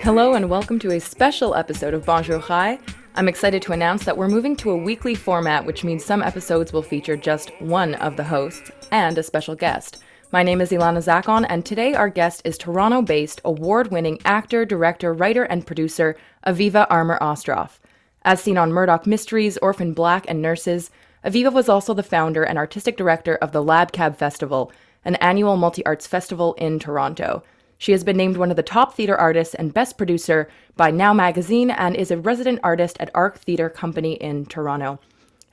Hello and welcome to a special episode of Bonjour Chai. I'm excited to announce that we're moving to a weekly format, which means some episodes will feature just one of the hosts and a special guest. My name is Ilana Zackon, and today our guest is Toronto-based, award-winning actor, director, writer, and producer Aviva Armour-Ostroff. As seen on Murdoch Mysteries, Orphan Black, and Nurses, Aviva was also the founder and artistic director of the Lab Cab Festival, an annual multi-arts festival in Toronto. She has been named one of the top theatre artists and best producer by Now Magazine and is a resident artist at Arc Theatre Company in Toronto.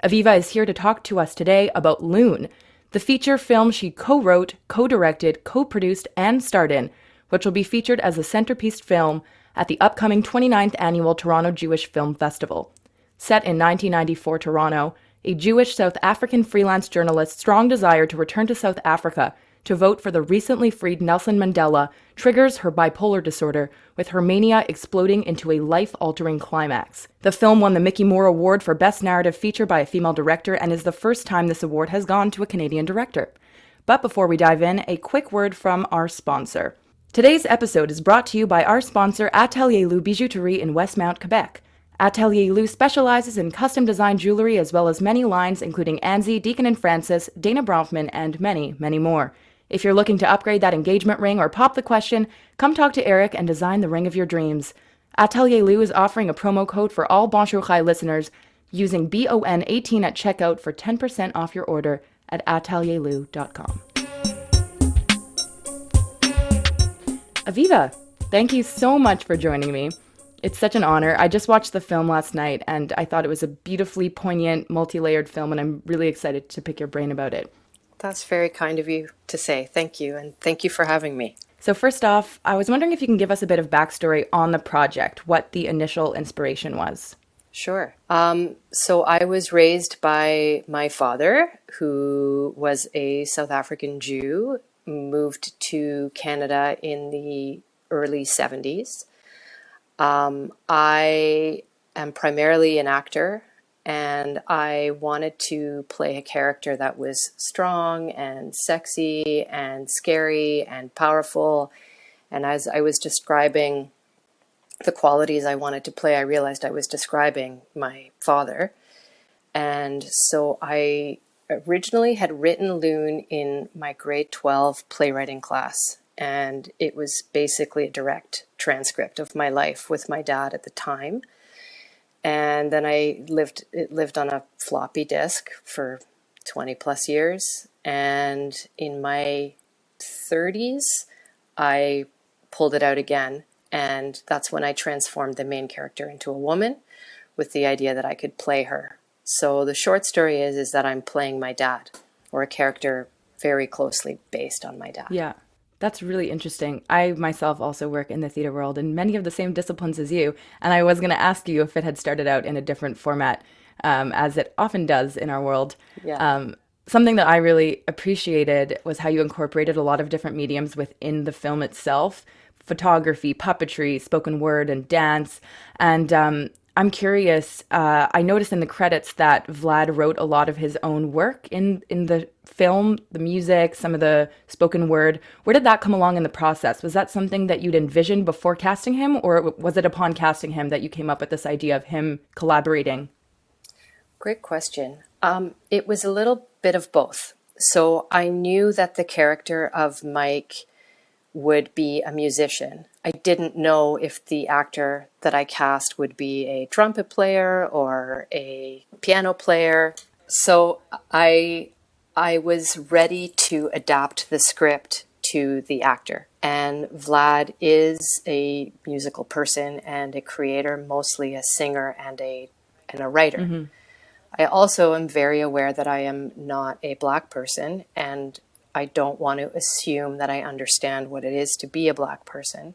Aviva is here to talk to us today about Loon, the feature film she co-wrote, co-directed, co-produced, and starred in, which will be featured as a centerpiece film at the upcoming 29th Annual Toronto Jewish Film Festival. Set in 1994 Toronto, a Jewish South African freelance journalist's strong desire to return to South Africa to vote for the recently freed Nelson Mandela triggers her bipolar disorder, with her mania exploding into a life-altering climax. The film won the Mickey Moore Award for Best Narrative Feature by a female director and is the first time this award has gone to a Canadian director. But before we dive in, a quick word from our sponsor. Today's episode is brought to you by our sponsor, Atelier Lou Bijouterie in Westmount, Quebec. Atelier Lou specializes in custom design jewelry as well as many lines including Anzi, Deacon and Francis, Dana Bronfman, and many, many more. If you're looking to upgrade that engagement ring or pop the question, come talk to Eric and design the ring of your dreams. Atelier Lou is offering a promo code for all Bonjour Chai listeners using BON18 at checkout for 10% off your order at atelierlou.com. Aviva, thank you so much for joining me. It's such an honor. I just watched the film last night and I thought it was a beautifully poignant, multi-layered film, and I'm really excited to pick your brain about it. That's very kind of you to say. Thank you, and thank you for having me. So first off, I was wondering if you can give us a bit of backstory on the project, what the initial inspiration was. Sure. So I was raised by my father, who was a South African Jew, moved to Canada in the early 70s. I am primarily an actor, and I wanted to play a character that was strong and sexy and scary and powerful. And as I was describing the qualities I wanted to play, I realized I was describing my father. And so I originally had written Loon in my grade 12 playwriting class. And it was basically a direct transcript of my life with my dad at the time. And then it lived on a floppy disk for 20 plus years. And in my 30s, I pulled it out again. And that's when I transformed the main character into a woman with the idea that I could play her. So the short story is that I'm playing my dad, or a character very closely based on my dad. Yeah. That's really interesting. I myself also work in the theater world in many of the same disciplines as you, and I was going to ask you if it had started out in a different format, as it often does in our world. Yeah. Something that I really appreciated was how you incorporated a lot of different mediums within the film itself: photography, puppetry, spoken word, and dance. And I'm curious, I noticed in the credits that Vlad wrote a lot of his own work in the film, the music, some of the spoken word. Where did that come along in the process? Was that something that you'd envisioned before casting him, or was it upon casting him that you came up with this idea of him collaborating? Great question. It was a little bit of both. So I knew that the character of Mike would be a musician. I didn't know if the actor that I cast would be a trumpet player or a piano player. So I was ready to adapt the script to the actor. And Vlad is a musical person and a creator, mostly a singer and a writer. Mm-hmm. I also am very aware that I am not a Black person, and I don't want to assume that I understand what it is to be a Black person.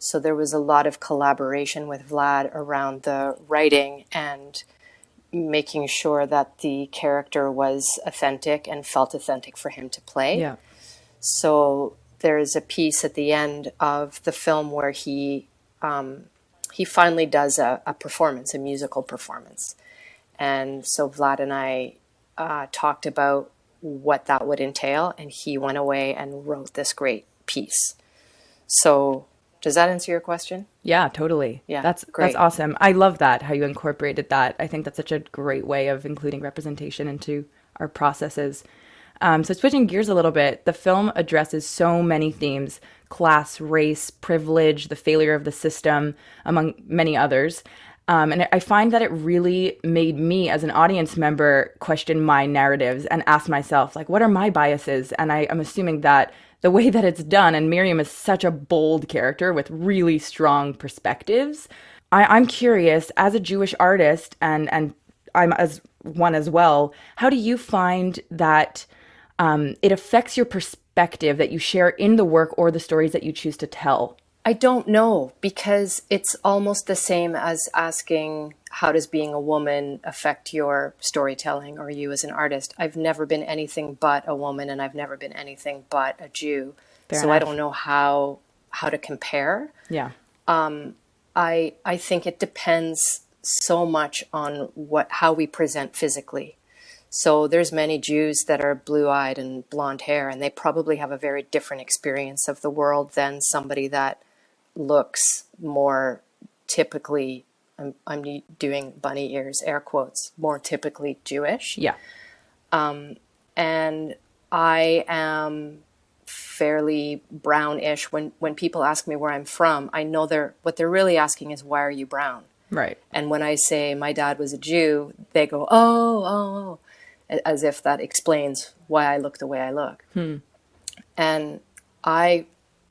So there was a lot of collaboration with Vlad around the writing and making sure that the character was authentic and felt authentic for him to play. Yeah. So there's a piece at the end of the film where he finally does a performance, a musical performance. And so Vlad and I talked about what that would entail, and he went away and wrote this great piece. So Does that answer your question? Yeah, totally. Yeah, That's great. awesome. I love that, how you incorporated that. I think that's such a great way of including representation into our processes. So switching gears a little bit, the film addresses so many themes: class, race, privilege, the failure of the system, among many others. And I find that it really made me, as an audience member, question my narratives and ask myself, like, what are my biases? And I'm assuming that the way that it's done, and Miriam is such a bold character with really strong perspectives. I'm curious, as a Jewish artist, and I'm as one as well, how do you find that it affects your perspective that you share in the work or the stories that you choose to tell? I don't know, because it's almost the same as asking, how does being a woman affect your storytelling or you as an artist? I've never been anything but a woman, and I've never been anything but a Jew. Fair so enough. I don't know how to compare. Yeah. I think it depends so much on how we present physically. So there's many Jews that are blue-eyed and blonde hair, and they probably have a very different experience of the world than somebody that looks more typically, I'm doing bunny ears, air quotes, more typically Jewish. Yeah. And I am fairly brownish. When people ask me where I'm from, I know what they're really asking is, why are you brown? Right. And when I say my dad was a Jew, they go, oh, as if that explains why I look the way I look. And I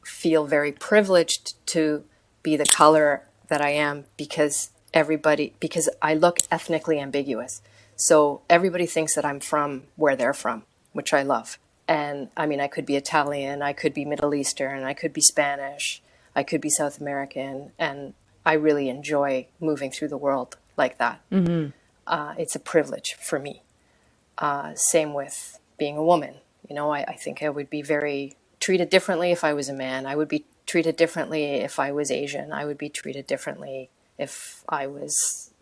feel very privileged to be the color that I am, because I look ethnically ambiguous. So everybody thinks that I'm from where they're from, which I love. And I mean, I could be Italian, I could be Middle Eastern, I could be Spanish, I could be South American. And I really enjoy moving through the world like that. It's a privilege for me. Same with being a woman. I think I would be very treated differently if I was a man. I would be treated differently if I was Asian. I would be treated differently if I was,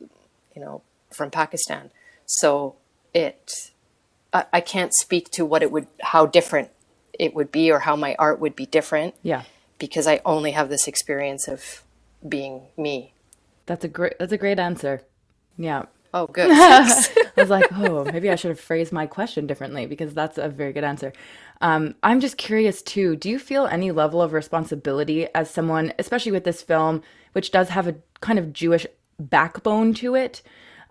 from Pakistan. So I can't speak to how different it would be, or how my art would be different. Yeah. Because I only have this experience of being me. That's a great answer. Yeah. Oh, good. I was like, oh, maybe I should have phrased my question differently, because that's a very good answer. I'm just curious too, do you feel any level of responsibility as someone, especially with this film, which does have a kind of Jewish backbone to it?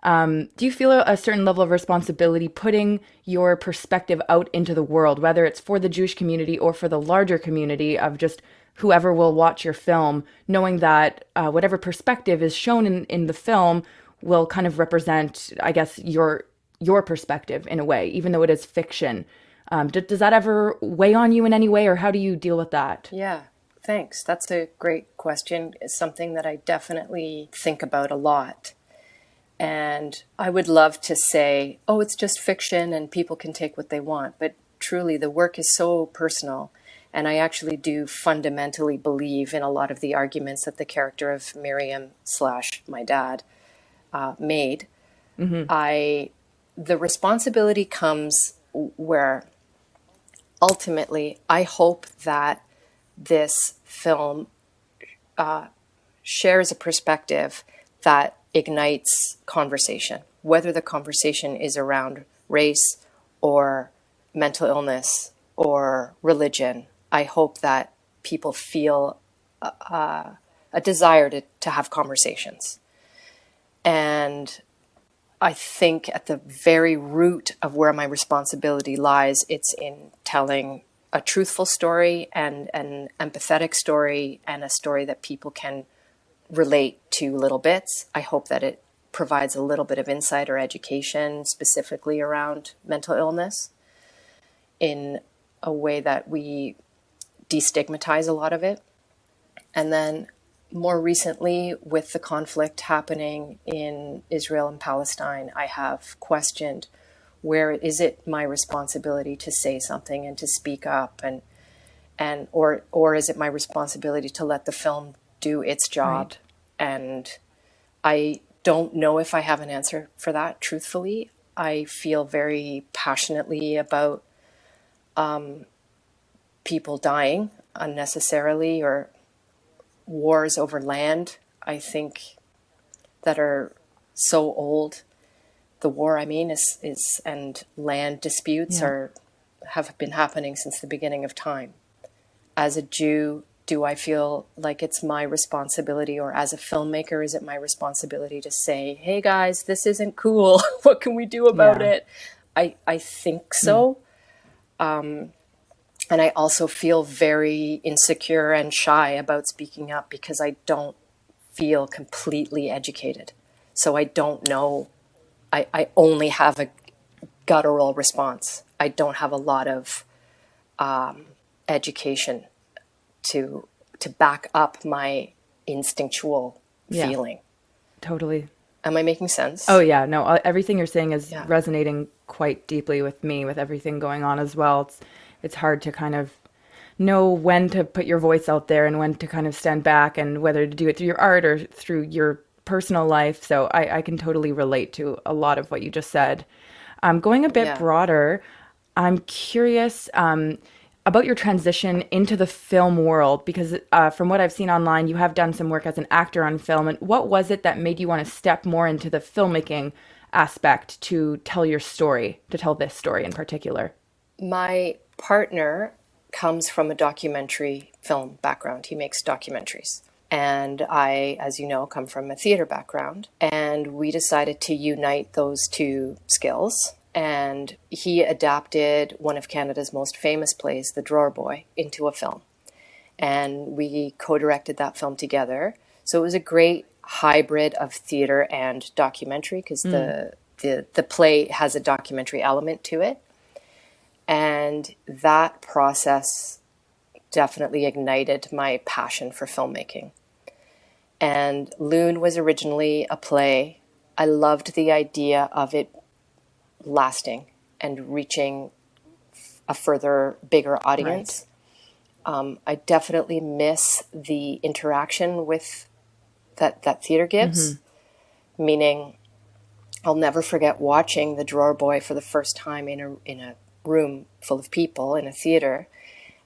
Do you feel a certain level of responsibility putting your perspective out into the world, whether it's for the Jewish community or for the larger community of just whoever will watch your film, knowing that whatever perspective is shown in the film will kind of represent, I guess, your perspective in a way, even though it is fiction. Does that ever weigh on you in any way, or how do you deal with that? Yeah, thanks. That's a great question. It's something that I definitely think about a lot. And I would love to say, oh, it's just fiction and people can take what they want. But truly, the work is so personal. And I actually do fundamentally believe in a lot of the arguments that the character of Miriam / my dad made. The responsibility comes where ultimately I hope that this film shares a perspective that ignites conversation, whether the conversation is around race or mental illness or religion. I hope that people feel a desire to have conversations. And I think at the very root of where my responsibility lies, it's in telling a truthful story and an empathetic story, and a story that people can relate to little bits. I hope that it provides a little bit of insight or education specifically around mental illness in a way that we destigmatize a lot of it. And then more recently, with the conflict happening in Israel and Palestine, I have questioned, where is it my responsibility to say something and to speak up, or is it my responsibility to let the film do its job? Right. And I don't know if I have an answer for that, truthfully. I feel very passionately about people dying unnecessarily, or wars over land, I think, that are so old. The war, I mean, is and land disputes have been happening since the beginning of time. As a Jew, do I feel like it's my responsibility, or as a filmmaker, is it my responsibility to say, hey guys, this isn't cool. What can we do about it? I think so. And I also feel very insecure and shy about speaking up because I don't feel completely educated. So I don't know. I only have a guttural response. I don't have a lot of education to back up my instinctual feeling. Totally. Am I making sense? Oh yeah, no, everything you're saying is resonating quite deeply with me, with everything going on as well. It's hard to kind of know when to put your voice out there and when to kind of stand back, and whether to do it through your art or through your personal life. So I can totally relate to a lot of what you just said. Going a bit broader, I'm curious about your transition into the film world, because from what I've seen online, you have done some work as an actor on film. And what was it that made you want to step more into the filmmaking aspect to tell your story, to tell this story in particular? My partner comes from a documentary film background. He makes documentaries. And I, as you know, come from a theater background. And we decided to unite those two skills. And he adapted one of Canada's most famous plays, The Drawer Boy, into a film. And we co-directed that film together. So it was a great hybrid of theater and documentary, because the play has a documentary element to it. And that process definitely ignited my passion for filmmaking. And Loon was originally a play. I loved the idea of it lasting and reaching a further, bigger audience. Right. I definitely miss the interaction with that theater gives, meaning I'll never forget watching The Drawer Boy for the first time in a room full of people in a theater,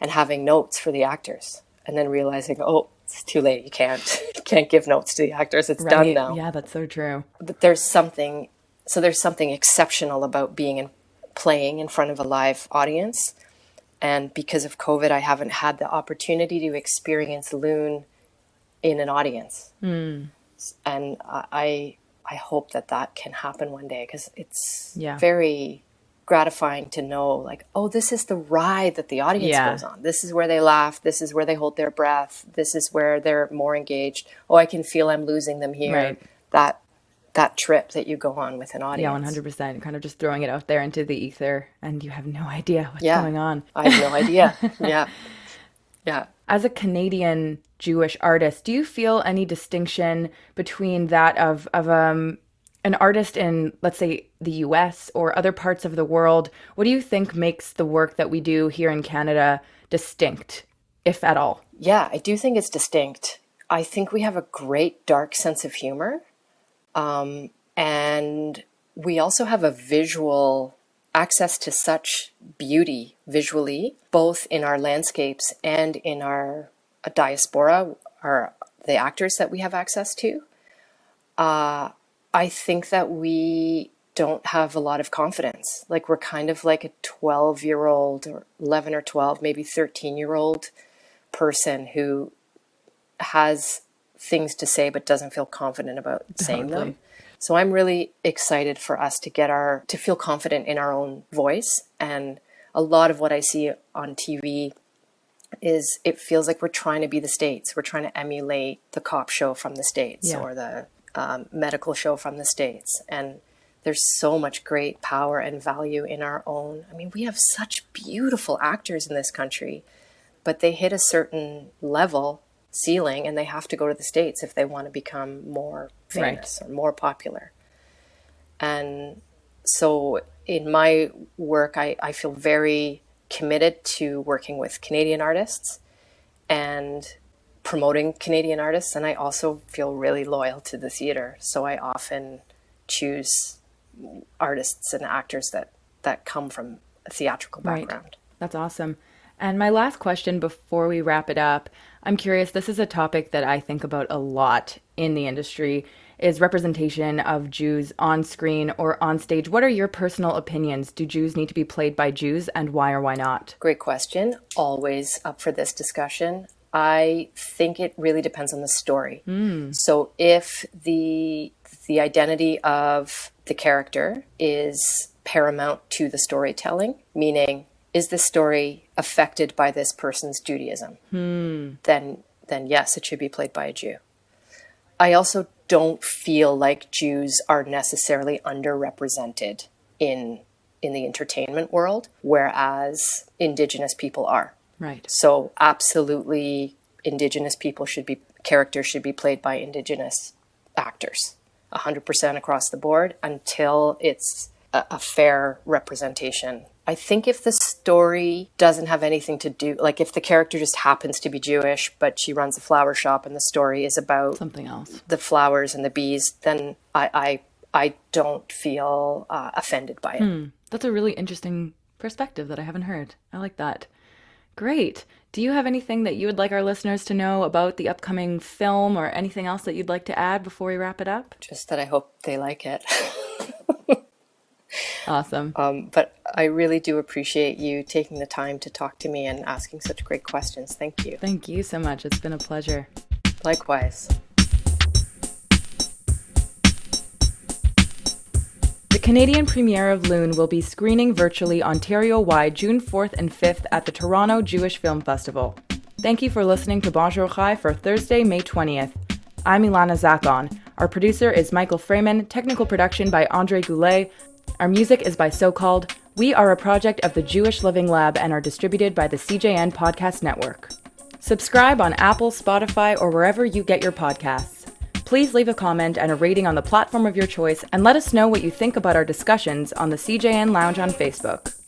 and having notes for the actors, and then realizing, oh, it's too late. You can't give notes to the actors. It's done now. Yeah, that's so true. But there's something exceptional about playing in front of a live audience. And because of COVID, I haven't had the opportunity to experience Loon in an audience. And I hope that can happen one day, because it's very gratifying to know, like, oh, this is the ride that the audience goes on. This is where they laugh. This is where they hold their breath. This is where they're more engaged. Oh, I can feel I'm losing them here. Right. That trip that you go on with an audience. Yeah, 100%. Kind of just throwing it out there into the ether, and you have no idea what's going on. I have no idea. Yeah. As a Canadian Jewish artist, do you feel any distinction between that of an artist in, let's say, the US or other parts of the world? What do you think makes the work that we do here in Canada distinct, if at all? Yeah, I do think it's distinct. I think we have a great dark sense of humor. And we also have a visual access to such beauty visually, both in our landscapes and in our diaspora, or the actors that we have access to. I think that we don't have a lot of confidence. Like, we're kind of like a 12-year-old or 11 or 12, maybe 13-year-old person who has things to say but doesn't feel confident about saying them. So I'm really excited for us to feel confident in our own voice. And a lot of what I see on TV is, it feels like we're trying to be the States. We're trying to emulate the cop show from the States, or the medical show from the States. And there's so much great power and value in our own. I mean, we have such beautiful actors in this country, but they hit a certain ceiling, and they have to go to the States if they want to become more famous or more popular. And so in my work, I feel very committed to working with Canadian artists and promoting Canadian artists. And I also feel really loyal to the theater. So I often choose artists and actors that come from a theatrical background. That's awesome. And my last question before we wrap it up, I'm curious, this is a topic that I think about a lot in the industry, is representation of Jews on screen or on stage. What are your personal opinions? Do Jews need to be played by Jews, and why or why not? Great question. Always up for this discussion. I think it really depends on the story. So if the identity of the character is paramount to the storytelling, meaning is this story affected by this person's Judaism, then yes, it should be played by a Jew. I also don't feel like Jews are necessarily underrepresented in the entertainment world, whereas Indigenous people are. Right. So absolutely, Indigenous characters should be played by Indigenous actors, 100% across the board, until it's a fair representation. I think if the story doesn't have anything to do, like if the character just happens to be Jewish, but she runs a flower shop and the story is about something else, the flowers and the bees, then I don't feel offended by it. That's a really interesting perspective that I haven't heard. I like that. Great. Do you have anything that you would like our listeners to know about the upcoming film, or anything else that you'd like to add before we wrap it up? Just that I hope they like it. Awesome. But I really do appreciate you taking the time to talk to me and asking such great questions. Thank you. Thank you so much. It's been a pleasure. Likewise. The Canadian premiere of Loon will be screening virtually Ontario-wide June 4th and 5th at the Toronto Jewish Film Festival. Thank you for listening to Bonjour Chai for Thursday, May 20th. I'm Ilana Zackon. Our producer is Michael Fraiman, technical production by Andre Goulet. Our music is by Socalled. We are a project of the Jewish Living Lab and are distributed by the CJN Podcast Network. Subscribe on Apple, Spotify, or wherever you get your podcasts. Please leave a comment and a rating on the platform of your choice, and let us know what you think about our discussions on the CJN Lounge on Facebook.